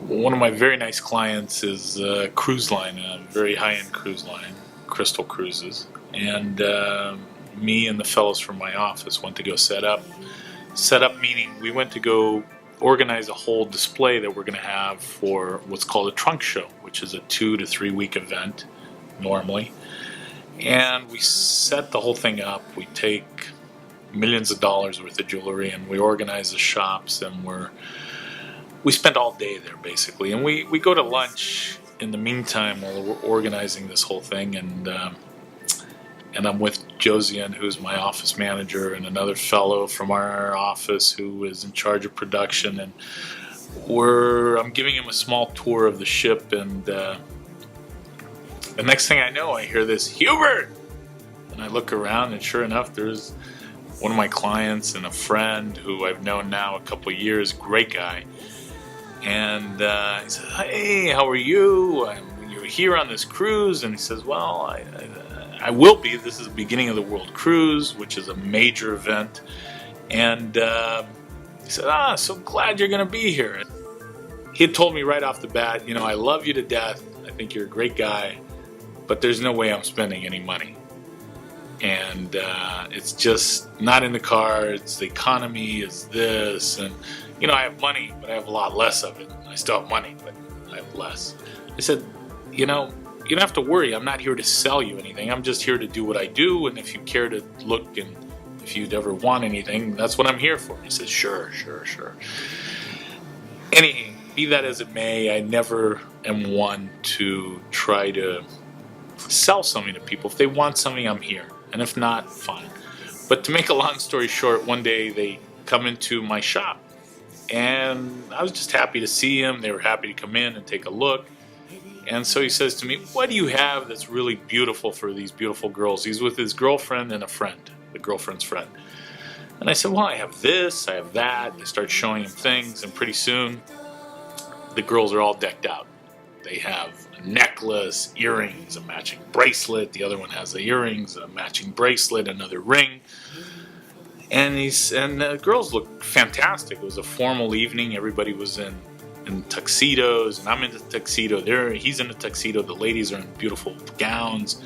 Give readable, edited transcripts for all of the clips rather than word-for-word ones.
One of my very nice clients is a cruise line, a very high-end cruise line, Crystal Cruises. And me and the fellows from my office went to go set up. Set up meaning we went to go organize a whole display that we're going to have for what's called a trunk show, which is a 2 to 3 week event normally. And we set the whole thing up. We take millions of dollars worth of jewelry and we organize the shops, and we spend all day there basically. And we go to lunch in the meantime while we're organizing this whole thing, and I'm with Josiane, who's my office manager, and another fellow from our office who is in charge of production, and I'm giving him a small tour of the ship, and the next thing I know, I hear this, "Hubert!" And I look around, and sure enough, there's one of my clients and a friend who I've known now a couple of years, great guy. And he says, "Hey, how are you? You're here on this cruise?" And he says, "Well, I will be. This is the beginning of the World Cruise, which is a major event." And he said, "So glad you're going to be here." He had told me right off the bat, "I love you to death. I think you're a great guy, but there's no way I'm spending any money. And it's just not in the cards. The economy is this, and I have money, but I have a lot less of it. I still have money, but I have less." I said, "You don't have to worry. I'm not here to sell you anything. I'm just here to do what I do, and if you care to look, and if you'd ever want anything, that's what I'm here for." He says, Sure. Anything, be that as it may, I never am one to try to sell something to people. If they want something, I'm here. And if not, fine. But to make a long story short, one day they come into my shop, and I was just happy to see him. They were happy to come in and take a look. And so he says to me, "What do you have that's really beautiful for these beautiful girls?" He's with his girlfriend and a friend, the girlfriend's friend. And I said, "Well, I have this, I have that." I start showing him things, and pretty soon the girls are all decked out. They have a necklace, earrings, a matching bracelet. The other one has the earrings, a matching bracelet, another ring. And the girls look fantastic. It was a formal evening. Everybody was in tuxedos, and I'm in the tuxedo. He's in a tuxedo. The ladies are in beautiful gowns,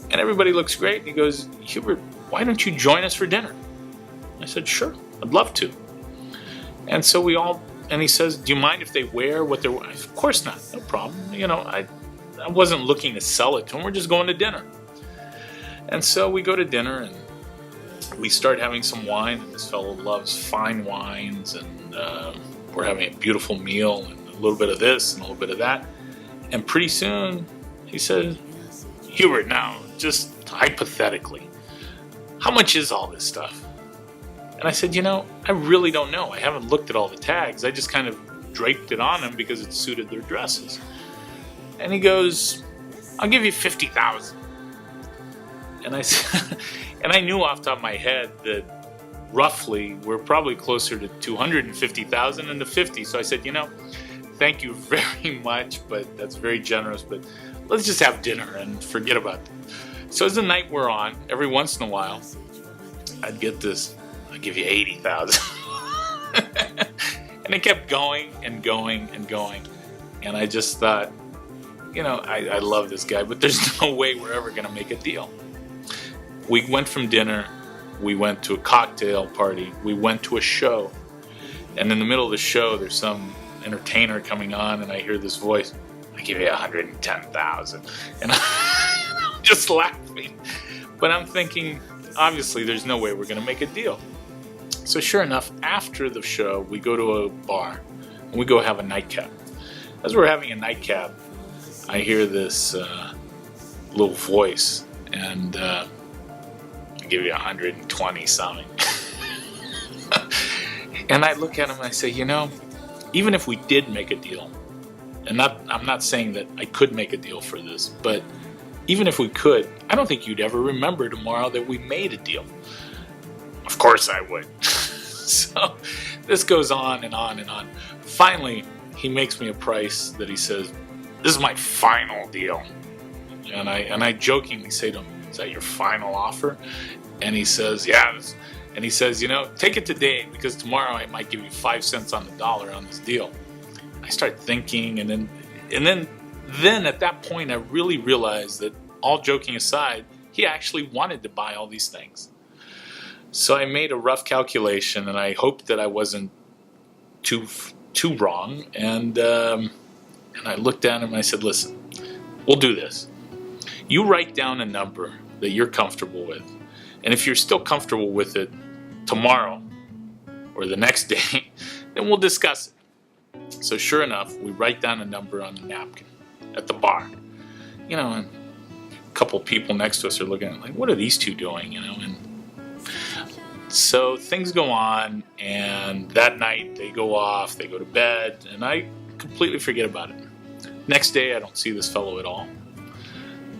and everybody looks great. And he goes, "Hubert, why don't you join us for dinner?" I said, "Sure, I'd love to." And so and he says, "Do you mind if they wear what they're wearing?" Of course not, no problem. I wasn't looking to sell it to him. We're just going to dinner. And so we go to dinner, and we start having some wine, and this fellow loves fine wines, and we're having a beautiful meal, and a little bit of this and a little bit of that. And pretty soon he says, "Hubert, now, just hypothetically, how much is all this stuff?" And I said, "I really don't know. I haven't looked at all the tags. I just kind of draped it on them because it suited their dresses." And he goes, "I'll give you 50,000. And I said, and I knew off the top of my head that roughly we're probably closer to 250,000 than to 50. So I said, "Thank you very much, but that's very generous, but let's just have dinner and forget about it." So as the night wore on, every once in a while, I'd get this, "I'll give you 80,000. And it kept going and going and going. And I just thought, I love this guy, but there's no way we're ever going to make a deal. We went from dinner, we went to a cocktail party, we went to a show. And in the middle of the show, there's some entertainer coming on, and I hear this voice, "I give you 110,000. And I'm just laughing. But I'm thinking, obviously, there's no way we're going to make a deal. So sure enough, after the show, we go to a bar, and we go have a nightcap. As we're having a nightcap, I hear this little voice, and I give you 120 something. And I look at him and I say, even if we did make a deal, and I'm not saying that I could make a deal for this, but even if we could, I don't think you'd ever remember tomorrow that we made a deal. Of course I would. So this goes on and on and on. Finally, he makes me a price that he says, "This is my final deal." And I jokingly say to him, "Is that your final offer?" And he says, "Yeah." And he says, "Take it today, because tomorrow I might give you 5 cents on the dollar on this deal." I started thinking, and then at that point I really realized that, all joking aside, he actually wanted to buy all these things. So I made a rough calculation, and I hoped that I wasn't too wrong. And I looked at him and I said, "Listen, we'll do this. You write down a number that you're comfortable with, and if you're still comfortable with it tomorrow or the next day, then we'll discuss it." So sure enough, we write down a number on the napkin at the bar. And a couple people next to us are looking at it like, what are these two doing? And so things go on, and that night they go off, they go to bed, and I completely forget about it. Next day, I don't see this fellow at all.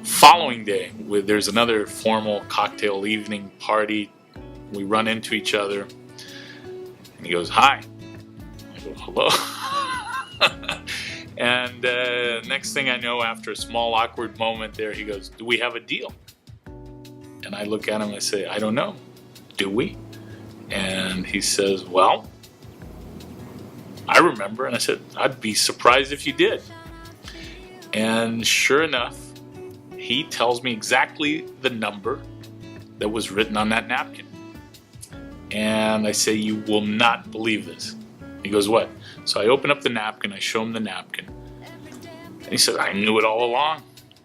Following day, there's another formal cocktail evening party. We run into each other, and he goes, "Hi." I go, "Hello." And next thing I know, after a small awkward moment there, he goes, "Do we have a deal?" And I look at him and I say, "I don't know. Do we?" And he says, "Well, I remember." And I said, "I'd be surprised if you did." And sure enough, he tells me exactly the number that was written on that napkin. And I say, "You will not believe this." He goes, "What?" So I open up the napkin, I show him the napkin. And he said, "I knew it all along."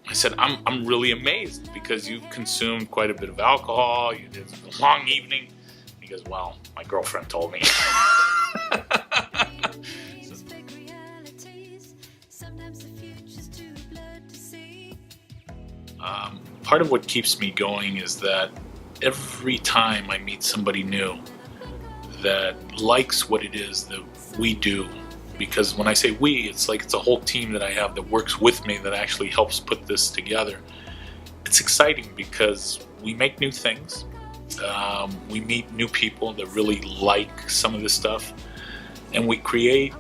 I said, I'm really amazed because you've consumed quite a bit of alcohol. You did a long evening." He goes, "Well, my girlfriend told me." Part of what keeps me going is that every time I meet somebody new that likes what it is that we do, because when I say we, it's like it's a whole team that I have that works with me that actually helps put this together. It's exciting because we make new things. We meet new people that really like some of this stuff, and we create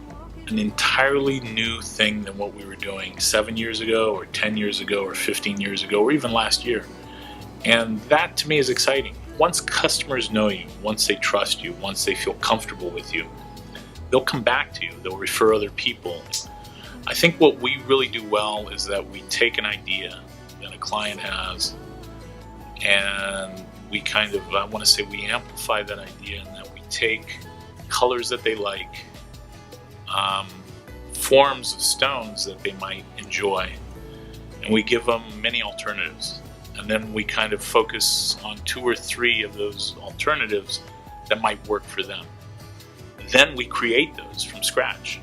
an entirely new thing than what we were doing 7 years ago or 10 years ago or 15 years ago or even last year. And that to me is exciting. Once customers know you, once they trust you, once they feel comfortable with you, they'll come back to you, they'll refer other people. I think what we really do well is that we take an idea that a client has, and we we amplify that idea, and that we take colors that they like, forms of stones that they might enjoy, and we give them many alternatives. And then we kind of focus on 2 or 3 of those alternatives that might work for them. Then we create those from scratch.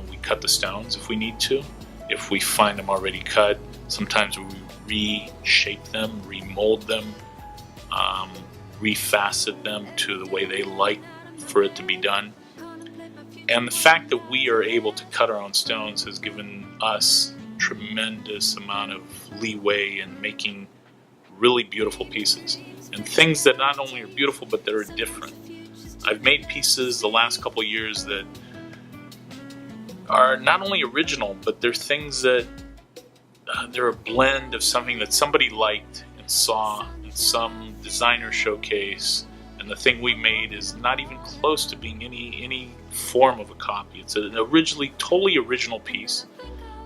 We cut the stones if we need to. If we find them already cut, sometimes we reshape them, remold them, refacet them to the way they like for it to be done. And the fact that we are able to cut our own stones has given us tremendous amount of leeway in making really beautiful pieces, and things that not only are beautiful but that are different. I've made pieces the last couple of years that are not only original, but they're things that they're a blend of something that somebody liked and saw in some designer showcase, and the thing we made is not even close to being any form of a copy. It's an totally original piece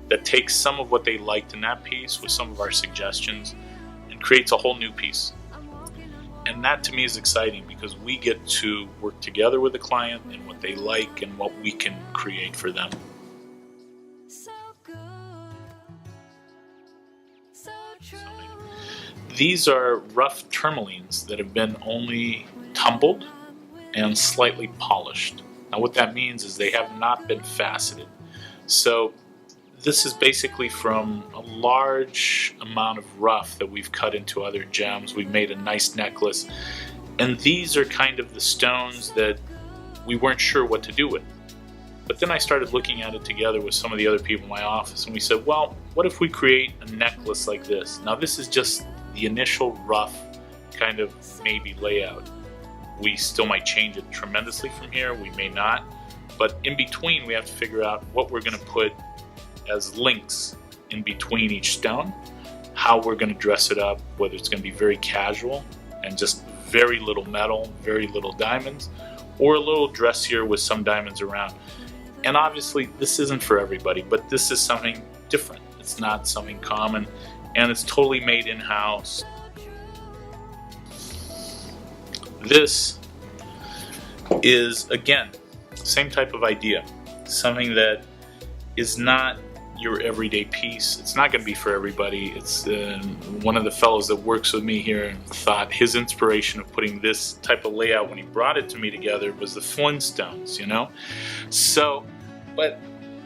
that takes some of what they liked in that piece with some of our suggestions and creates a whole new piece. And that to me is exciting because we get to work together with the client and what they like and what we can create for them. These are rough tourmalines that have been only tumbled and slightly polished. Now what that means is they have not been faceted. So this is basically from a large amount of rough that we've cut into other gems. We've made a nice necklace. And these are kind of the stones that we weren't sure what to do with. But then I started looking at it together with some of the other people in my office, and we said, well, what if we create a necklace like this? Now this is just the initial rough kind of maybe layout. We still might change it tremendously from here, we may not. But in between we have to figure out what we're going to put as links in between each stone, how we're going to dress it up, whether it's going to be very casual and just very little metal, very little diamonds, or a little dressier with some diamonds around. And obviously this isn't for everybody, but this is something different. It's not something common, and it's totally made in-house. This is, again, same type of idea. Something that is not your everyday piece. It's not going to be for everybody. It's one of the fellows that works with me here thought his inspiration of putting this type of layout when he brought it to me together was the Flintstones, you know? So, but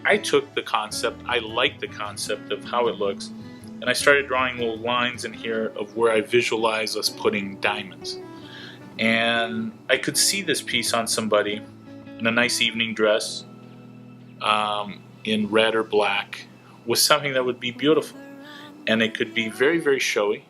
I took the concept, I liked the concept of how it looks, and I started drawing little lines in here of where I visualize us putting diamonds. And I could see this piece on somebody in a nice evening dress, in red or black, with something that would be beautiful. And it could be very, very showy.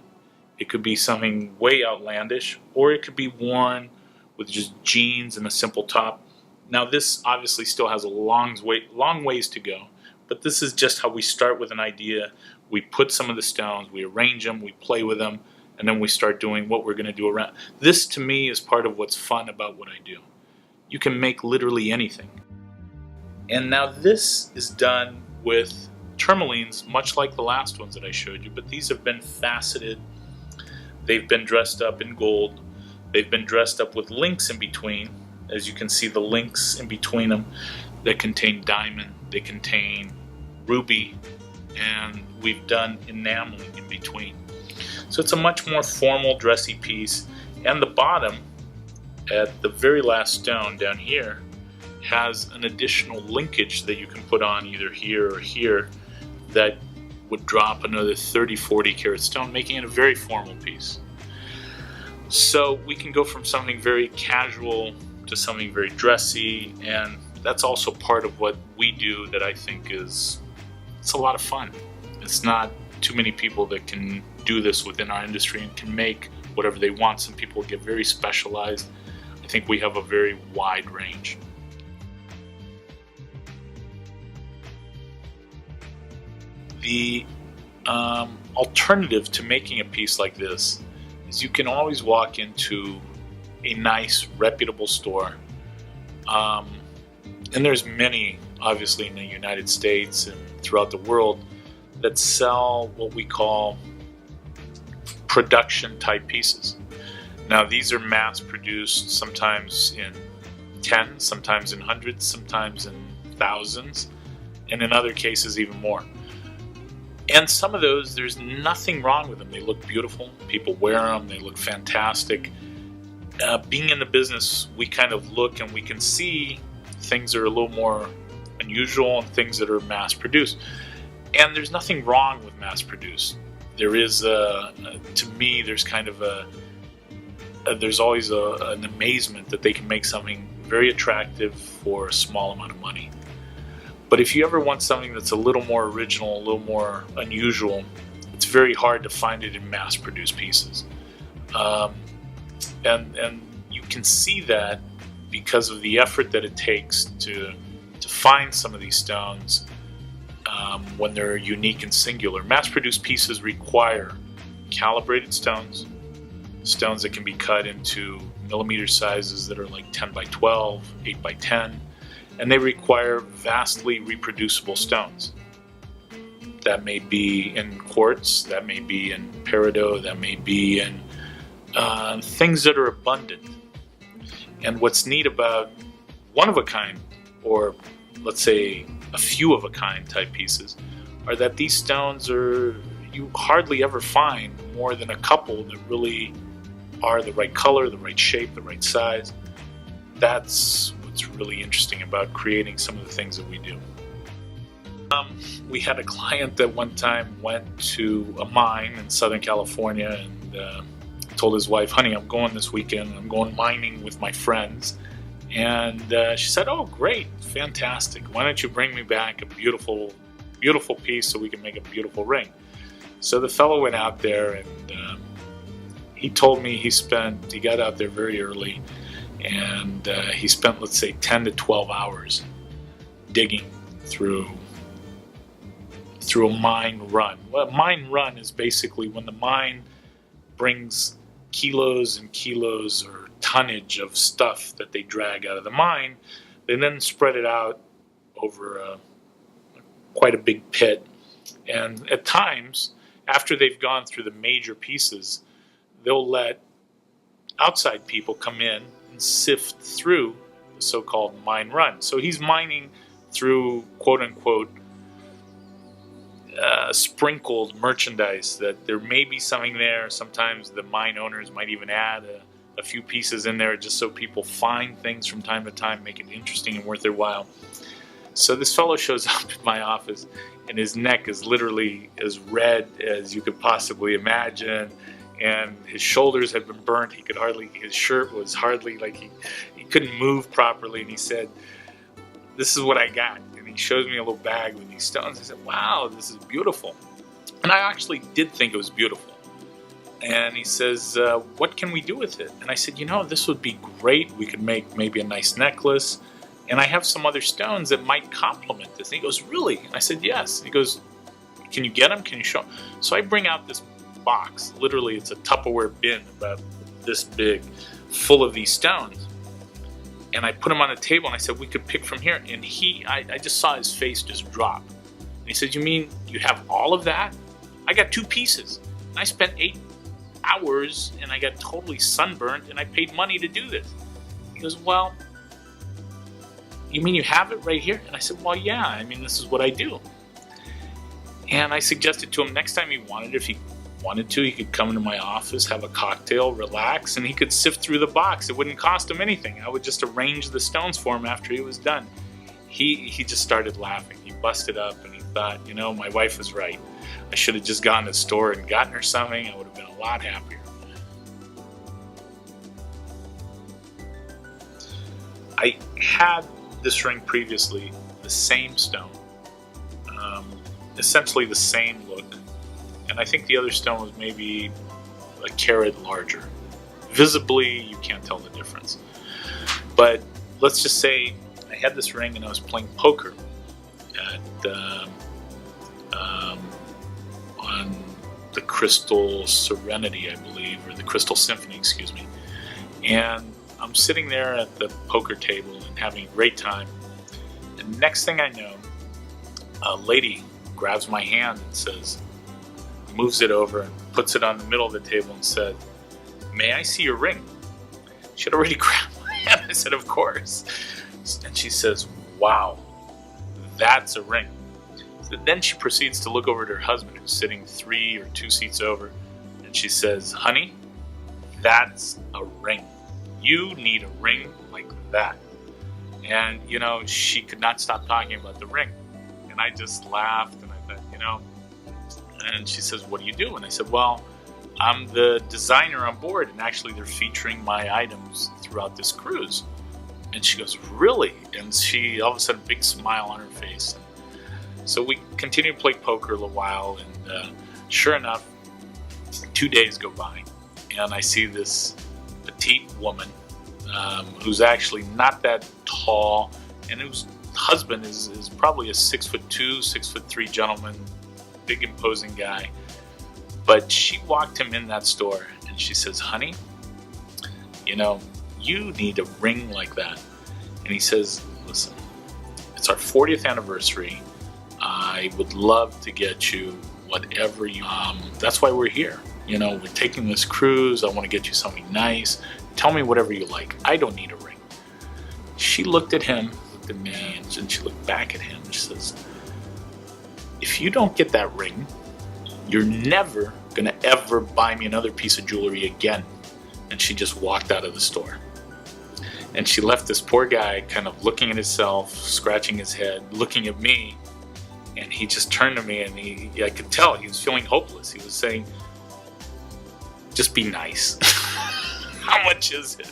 It could be something way outlandish, or it could be worn with just jeans and a simple top. Now this obviously still has a long ways to go, but this is just how we start with an idea. We put some of the stones, we arrange them, we play with them, and then we start doing what we're going to do around. This to me is part of what's fun about what I do. You can make literally anything. And now this is done with tourmalines, much like the last ones that I showed you, but these have been faceted. They've been dressed up in gold. They've been dressed up with links in between. As you can see, the links in between them that contain diamond, they contain ruby, and we've done enameling in between. So it's a much more formal, dressy piece. And the bottom, at the very last stone down here, has an additional linkage that you can put on either here or here that would drop another 30-40 karat stone, making it a very formal piece. So we can go from something very casual to something very dressy, and that's also part of what we do that I think it's a lot of fun. It's not too many people that can do this within our industry and can make whatever they want. Some people get very specialized. I think we have a very wide range. The alternative to making a piece like this is you can always walk into a nice, reputable store. And there's many, obviously, in the United States and throughout the world that sell what we call production-type pieces. Now, these are mass-produced, sometimes in tens, sometimes in hundreds, sometimes in thousands, and in other cases even more. And some of those, there's nothing wrong with them. They look beautiful. People wear them. They look fantastic. Being in the business, we kind of look and we can see things that are a little more unusual and things that are mass-produced. And there's nothing wrong with mass-produced. There is, to me, there's kind of there's always an amazement that they can make something very attractive for a small amount of money. But if you ever want something that's a little more original, a little more unusual, it's very hard to find it in mass-produced pieces. And you can see that because of the effort that it takes to find some of these stones when they're unique and singular. Mass-produced pieces require calibrated stones, stones that can be cut into millimeter sizes that are like 10 by 12, 8 by 10, and they require vastly reproducible stones. That may be in quartz, that may be in peridot, that may be in things that are abundant. And what's neat about one-of-a-kind, or let's say a few-of-a-kind type pieces, are that these stones you hardly ever find more than a couple that really are the right color, the right shape, the right size. That's what's really interesting about creating some of the things that we do. We had a client that one time went to a mine in Southern California and told his wife, "Honey, I'm going this weekend. I'm going mining with my friends." And she said, "Oh, great, fantastic. Why don't you bring me back a beautiful, beautiful piece so we can make a beautiful ring?" So the fellow went out there and he told me he got out there very early and he spent, let's say, 10 to 12 hours digging through a mine run. Well, a mine run is basically when the mine brings kilos and kilos or tonnage of stuff that they drag out of the mine. They then spread it out over quite a big pit. And at times, after they've gone through the major pieces, they'll let outside people come in and sift through the so-called mine run. So he's mining through quote-unquote sprinkled merchandise, that there may be something there. Sometimes the mine owners might even add a few pieces in there just so people find things from time to time, make it interesting and worth their while. So this fellow shows up in my office, and his neck is literally as red as you could possibly imagine, and his shoulders had been burnt. His shirt was hardly, like he couldn't move properly, and he said, "This is what I got." And he shows me a little bag with these stones. I said, "Wow, this is beautiful." And I actually did think it was beautiful. And he says, "What can we do with it?" And I said, "This would be great. We could make maybe a nice necklace. And I have some other stones that might complement this." And he goes, "Really?" And I said, "Yes." And he goes, "Can you get them? Can you show them?" So I bring out this box. Literally, it's a Tupperware bin about this big, full of these stones. And I put them on the table, and I said, "We could pick from here." And I just saw his face just drop. And he said, "You mean you have all of that? I got 2 pieces. And I spent 8 hours, and I got totally sunburnt, and I paid money to do this." He goes, "Well, you mean you have it right here?" And I said, "Well, yeah, I mean, this is what I do." And I suggested to him next time he wanted, if he wanted to, he could come into my office, have a cocktail, relax, and he could sift through the box. It wouldn't cost him anything. I would just arrange the stones for him after he was done. He just started laughing. He busted up, and he thought, my wife was right. I should have just gone to the store and gotten her something. I would have been a lot happier. I had this ring previously, the same stone, essentially the same look, and I think the other stone was maybe a carat larger. Visibly, you can't tell the difference. But let's just say I had this ring and I was playing poker on the Crystal Serenity, I believe, or the Crystal Symphony, excuse me. And I'm sitting there at the poker table and having a great time. And next thing I know, a lady grabs my hand and says, moves it over and puts it on the middle of the table and said, "May I see your ring?" She had already grabbed my hand. I said, "Of course." And she says, "Wow, that's a ring." So then she proceeds to look over at her husband, who's sitting 3 or 2 seats over, and she says, "Honey, that's a ring. You need a ring like that." And, she could not stop talking about the ring. And I just laughed, and I thought, and she says, "What do you do?" And I said, "Well, I'm the designer on board, and actually they're featuring my items throughout this cruise." And she goes, "Really?" And she, all of a sudden, big smile on her face. So we continued to play poker a little while, and sure enough, 2 days go by, and I see this petite woman who's actually not that tall, and whose husband is probably a 6'2", 6'3" gentleman, big imposing guy. But she walked him in that store, and she says, "Honey, you need a ring like that." And he says, "Listen, it's our 40th anniversary. I would love to get you whatever you, that's why we're here. We're taking this cruise. I want to get you something nice. Tell me whatever you like. I don't need a ring." She looked at him, looked at me, and she looked back at him. She says, "If you don't get that ring, you're never going to ever buy me another piece of jewelry again." And she just walked out of the store. And she left this poor guy kind of looking at himself, scratching his head, looking at me. And he just turned to me, and I could tell he was feeling hopeless. He was saying, "Just be nice." "How much is it?"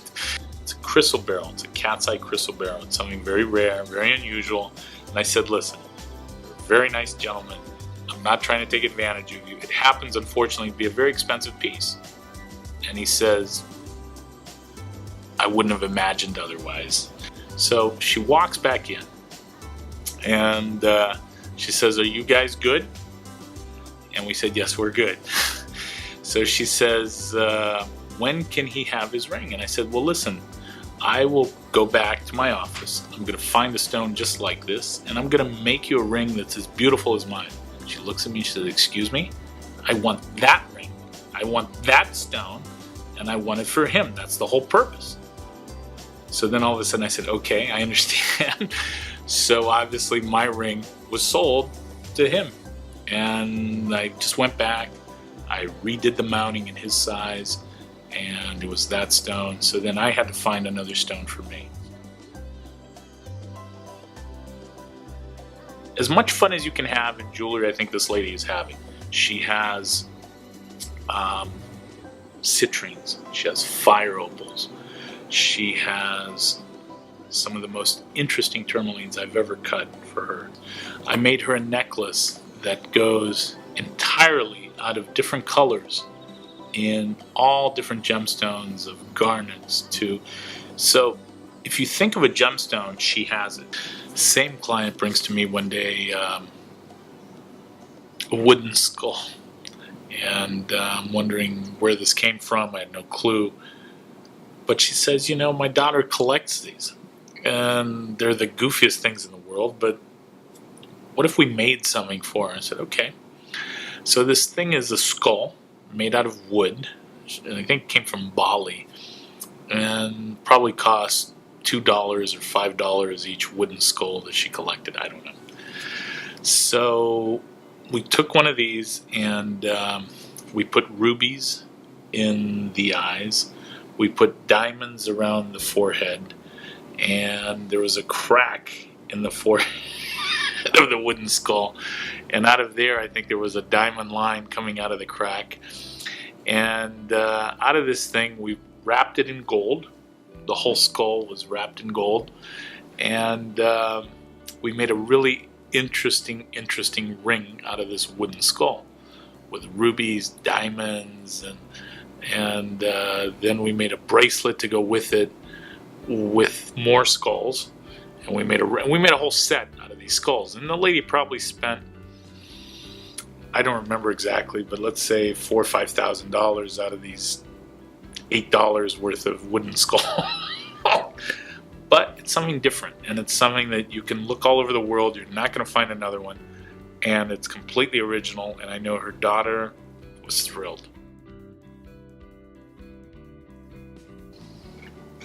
"It's a crystal beryl. It's a cat's eye crystal beryl. It's something very rare, very unusual." And I said, "Listen, you're a very nice gentleman. I'm not trying to take advantage of you. It happens, unfortunately, to be a very expensive piece." And he says, "I wouldn't have imagined otherwise." So she walks back in, and she says, "Are you guys good?" And we said, "Yes, we're good." So she says, "When can he have his ring?" And I said, "Well, listen, I will go back to my office. I'm going to find a stone just like this, and I'm going to make you a ring that's as beautiful as mine. She looks at me and she says, excuse me? I want that ring. I want that stone, and I want it for him. That's the whole purpose. So then all of a sudden I said, okay, I understand. So obviously my ring was sold to him. And I just went back. I redid the mounting in his size, and it was that stone. So then I had to find another stone for me. As much fun as you can have in jewelry, I think this lady is having. She has citrines. She has fire opals. She has some of the most interesting tourmalines I've ever cut for her. I made her a necklace that goes entirely out of different colors in all different gemstones, of garnets to... So if you think of a gemstone, she has it. Same client brings to me one day a wooden skull. And I'm wondering where this came from. I had no clue. But she says, you know, my daughter collects these. And they're the goofiest things in the world, but what if we made something for her? I said, okay. So this thing is a skull made out of wood. And I think it came from Bali. And probably cost $2 or $5 each wooden skull that she collected. I don't know. So we took one of these and we put rubies in the eyes. We put diamonds around the forehead. And there was a crack in the forehead of the wooden skull. And out of there, I think there was a diamond line coming out of the crack. And out of this thing, we wrapped it in gold. The whole skull was wrapped in gold. And we made a really interesting ring out of this wooden skull with rubies, diamonds, and then we made a bracelet to go with it with more skulls. And we made a whole set out of these skulls. And the lady probably spent, I don't remember exactly, but let's say $4,000 or $5,000 out of these $8 worth of wooden skull. But it's something different, and it's something that you can look all over the world. You're not going to find another one, and it's completely original. And I know her daughter was thrilled.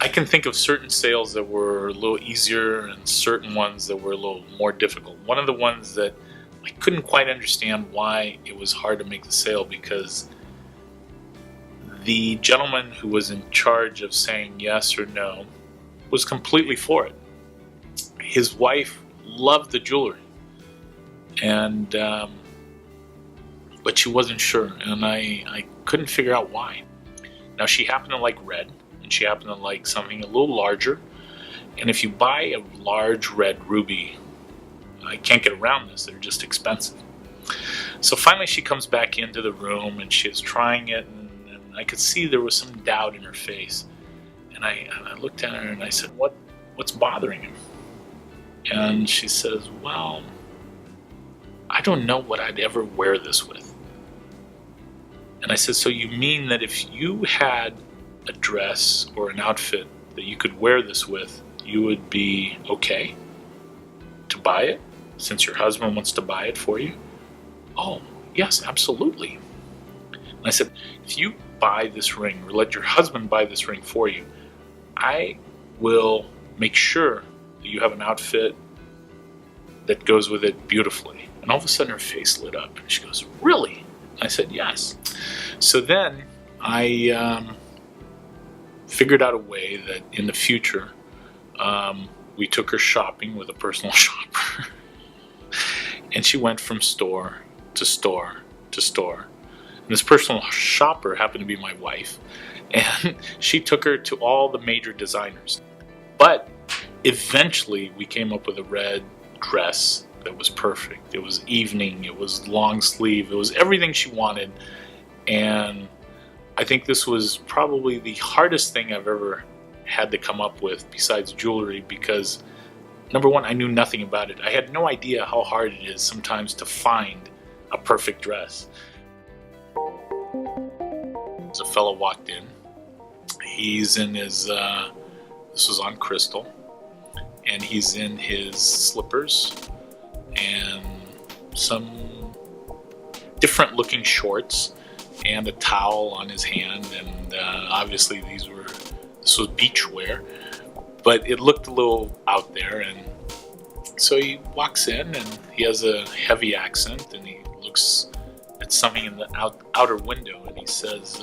I can think of certain sales that were a little easier and certain ones that were a little more difficult. One of the ones that I couldn't quite understand why it was hard to make the sale, because the gentleman who was in charge of saying yes or no was completely for it. His wife loved the jewelry, and but she wasn't sure, and I couldn't figure out why. Now, she happened to like red, and she happened to like something a little larger. And if you buy a large red ruby, I can't get around this, they're just expensive. So finally she comes back into the room and she's trying it, and I could see there was some doubt in her face. And I looked at her and I said, what's bothering you? And she says, well, I don't know what I'd ever wear this with. And I said, so you mean that if you had a dress or an outfit that you could wear this with, you would be okay to buy it, since your husband wants to buy it for you? Oh, yes, absolutely. And I said, if you buy this ring, or let your husband buy this ring for you, I will make sure that you have an outfit that goes with it beautifully. And all of a sudden her face lit up and she goes, really? I said, yes. So then I figured out a way that in the future we took her shopping with a personal shopper. And she went from store to store to store. And this personal shopper happened to be my wife. And she took her to all the major designers. But eventually we came up with a red dress that was perfect. It was evening, it was long sleeve, it was everything she wanted. And I think this was probably the hardest thing I've ever had to come up with besides jewelry, because number one, I knew nothing about it. I had no idea how hard it is sometimes to find a perfect dress. As a fellow walked in, he's in his This was on crystal. And he's in his slippers and some different looking shorts and a towel on his hand. And obviously this was beach wear, but it looked a little out there. And so he walks in and he has a heavy accent and he looks at something in the outer window and he says,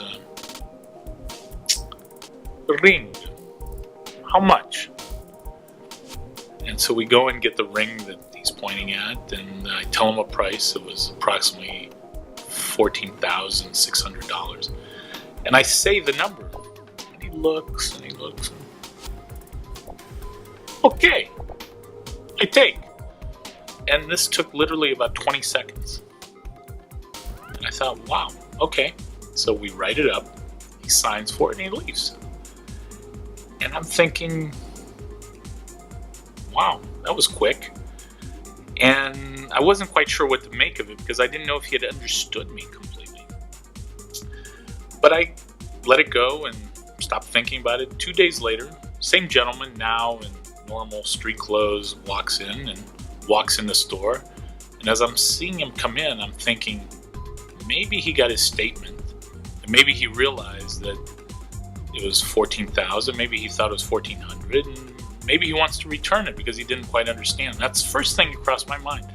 ring, how much? And so we go and get the ring that he's pointing at, and I tell him a price. It was approximately $14,600. And I say the number, and he looks, and he looks. Okay, I take. And this took literally about 20 seconds. And I thought, wow, okay. So we write it up, he signs for it, and he leaves. And I'm thinking, wow, that was quick. And I wasn't quite sure what to make of it because I didn't know if he had understood me completely. But I let it go and stopped thinking about it. 2 days later, same gentleman, now in normal street clothes, walks in the store. And as I'm seeing him come in, I'm thinking, maybe he got his statement. And maybe he realized that it was $14,000. Maybe he thought it was $1,400. And maybe he wants to return it because he didn't quite understand. That's the first thing that crossed my mind.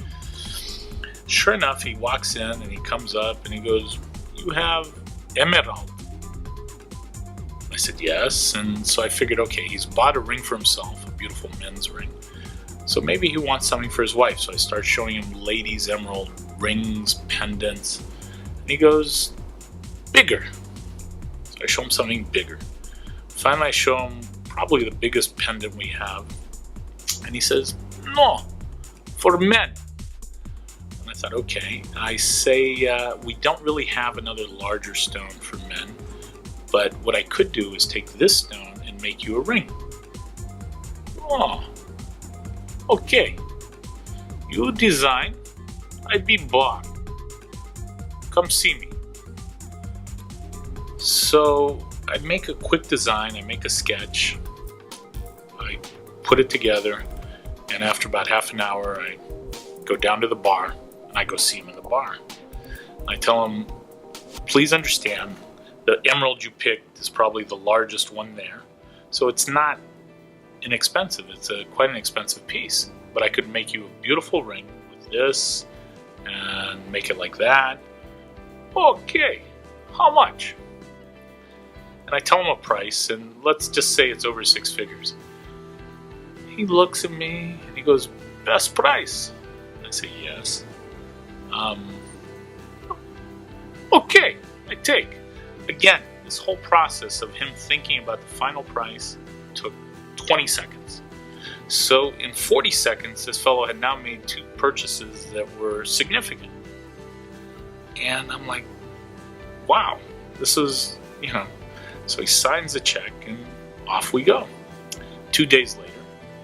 Sure enough, he walks in and he comes up and he goes, you have emerald? I said, yes. And so I figured, okay, he's bought a ring for himself, a beautiful men's ring. So maybe he wants something for his wife. So I start showing him ladies' emerald rings, pendants. And he goes, bigger. So I show him something bigger. Finally, I show him probably the biggest pendant we have. And he says, no, for men. And I thought, okay. I say, we don't really have another larger stone for men. But what I could do is take this stone and make you a ring. Oh, okay. You design, I be bought. Come see me. So I make a quick design, I make a sketch, I put it together, and after about half an hour, I go down to the bar, and I go see him in the bar. I tell him, please understand, the emerald you picked is probably the largest one there, so it's not inexpensive. It's quite an expensive piece, but I could make you a beautiful ring with this, and make it like that. Okay, how much? And I tell him a price, and let's just say it's over 6 figures. He looks at me, and he goes, best price. I say, yes. Okay, I take. Again, this whole process of him thinking about the final price took 20 seconds. So in 40 seconds, this fellow had now made 2 purchases that were significant. And I'm like, wow, this is, So he signs the check and off we go. 2 days later,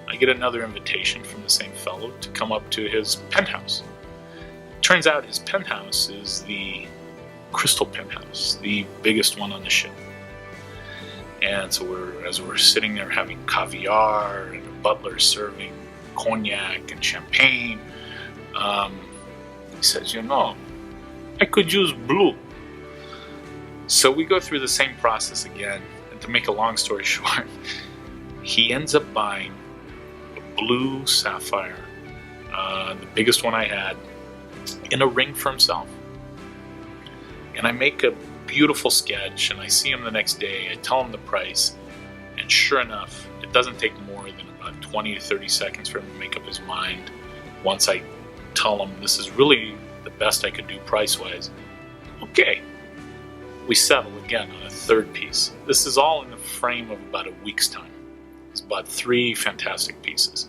I get another invitation from the same fellow to come up to his penthouse. Turns out his penthouse is the crystal penthouse, the biggest one on the ship. And so as we're sitting there having caviar and a butler serving cognac and champagne, he says, I could use blue. So we go through the same process again, and to make a long story short, he ends up buying a blue sapphire, the biggest one I had, in a ring for himself. And I make a beautiful sketch, and I see him the next day. I tell him the price, and sure enough, it doesn't take more than about 20 to 30 seconds for him to make up his mind. Once I tell him this is really the best I could do price-wise, okay. We settle again on a third piece. This is all in the frame of about a week's time. It's about 3 fantastic pieces.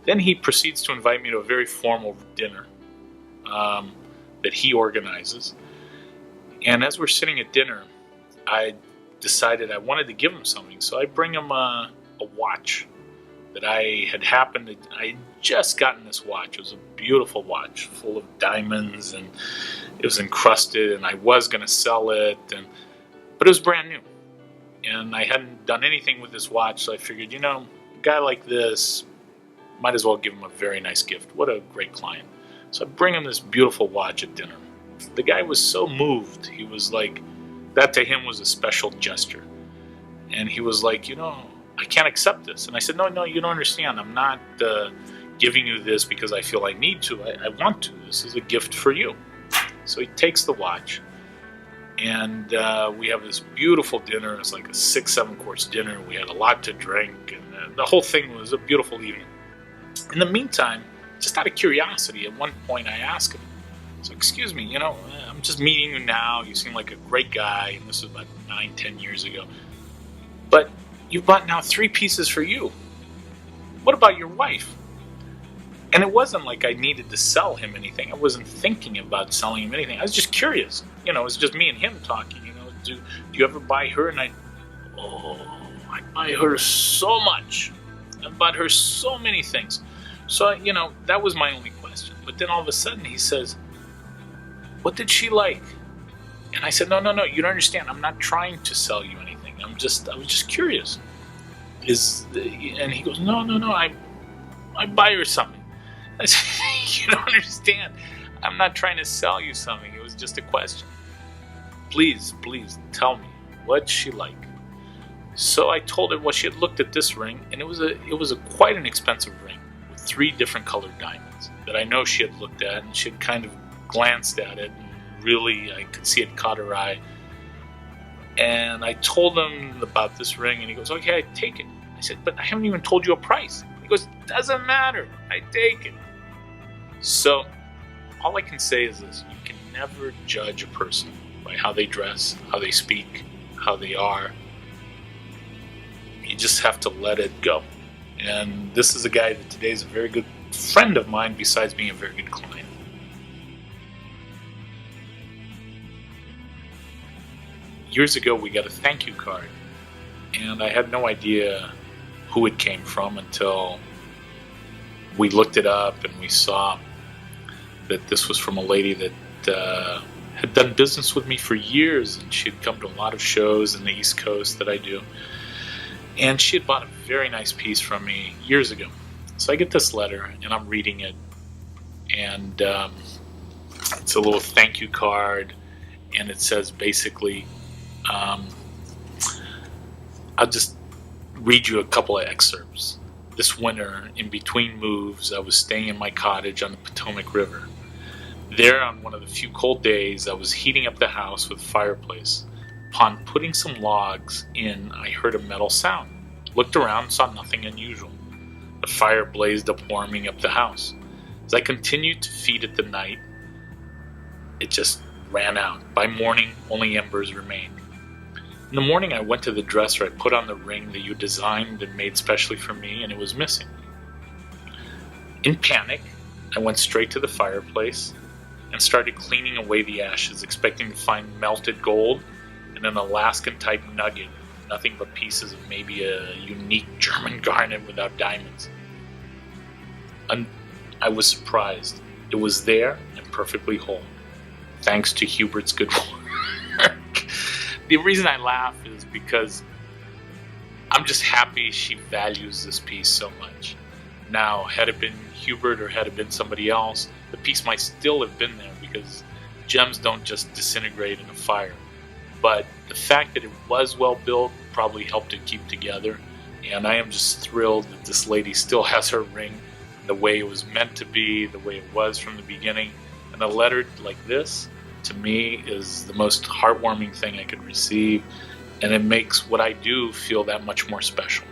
Then he proceeds to invite me to a very formal dinner that he organizes. And as we're sitting at dinner, I decided I wanted to give him something. So I bring him a watch that I had just gotten this watch. It was a beautiful watch full of diamonds, and it was encrusted, and I was going to sell it, but it was brand new. and I hadn't done anything with this watch, so I figured, a guy like this, might as well give him a very nice gift. What a great client. So I bring him this beautiful watch at dinner. The guy was so moved. He was like, that to him was a special gesture. And he was like, I can't accept this. And I said, no, you don't understand. I'm not giving you this because I feel I need to. I want to. This is a gift for you. So he takes the watch, and we have this beautiful dinner. It's like a 6-7 course dinner. We had a lot to drink, and the whole thing was a beautiful evening. In the meantime, just out of curiosity, at one point I asked him, so excuse me, I'm just meeting you now. You seem like a great guy, and this was about 9-10 years ago. But you bought now 3 pieces for you. What about your wife? And it wasn't like I needed to sell him anything. I wasn't thinking about selling him anything. I was just curious. It was just me and him talking. Do you ever buy her? And I buy her so much. I bought her so many things. So, that was my only question. But then all of a sudden he says, what did she like? And I said, no, you don't understand. I'm not trying to sell you anything. I was just curious. And he goes, no, I buy her something. I said, you don't understand. I'm not trying to sell you something. It was just a question. Please tell me, what's she like? So I told her, well, she had looked at this ring, and it was quite an expensive ring with 3 different colored diamonds that I know she had looked at, and she had kind of glanced at it, and really I could see it caught her eye. And I told him about this ring, and he goes, okay, I take it. I said, but I haven't even told you a price. He goes, doesn't matter, I take it. So all I can say is this: you can never judge a person by how they dress, how they speak, how they are. You just have to let it go. And this is a guy that today is a very good friend of mine, besides being a very good client. Years ago, we got a thank you card, and I had no idea who it came from until we looked it up and we saw that this was from a lady that had done business with me for years, and she had come to a lot of shows in the East Coast that I do. And she had bought a very nice piece from me years ago. So I get this letter, and I'm reading it, and it's a little thank you card, and it says basically, I'll just read you a couple of excerpts. This winter, in between moves, I was staying in my cottage on the Potomac River. There, on one of the few cold days, I was heating up the house with a fireplace. Upon putting some logs in, I heard a metal sound. Looked around, saw nothing unusual. The fire blazed up, warming up the house. As I continued to feed it the night, it just ran out. By morning, only embers remained. In the morning, I went to the dresser. I put on the ring that you designed and made specially for me, and it was missing. In panic, I went straight to the fireplace and started cleaning away the ashes, expecting to find melted gold and an Alaskan-type nugget, nothing but pieces of maybe a unique German garnet without diamonds. And I was surprised. It was there and perfectly whole, thanks to Hubert's good work. The reason I laugh is because I'm just happy she values this piece so much. Now, had it been Hubert or had it been somebody else, the piece might still have been there, because gems don't just disintegrate in a fire. But the fact that it was well built probably helped it keep together, and I am just thrilled that this lady still has her ring the way it was meant to be, the way it was from the beginning. And a letter like this, to me, is the most heartwarming thing I could receive, and it makes what I do feel that much more special.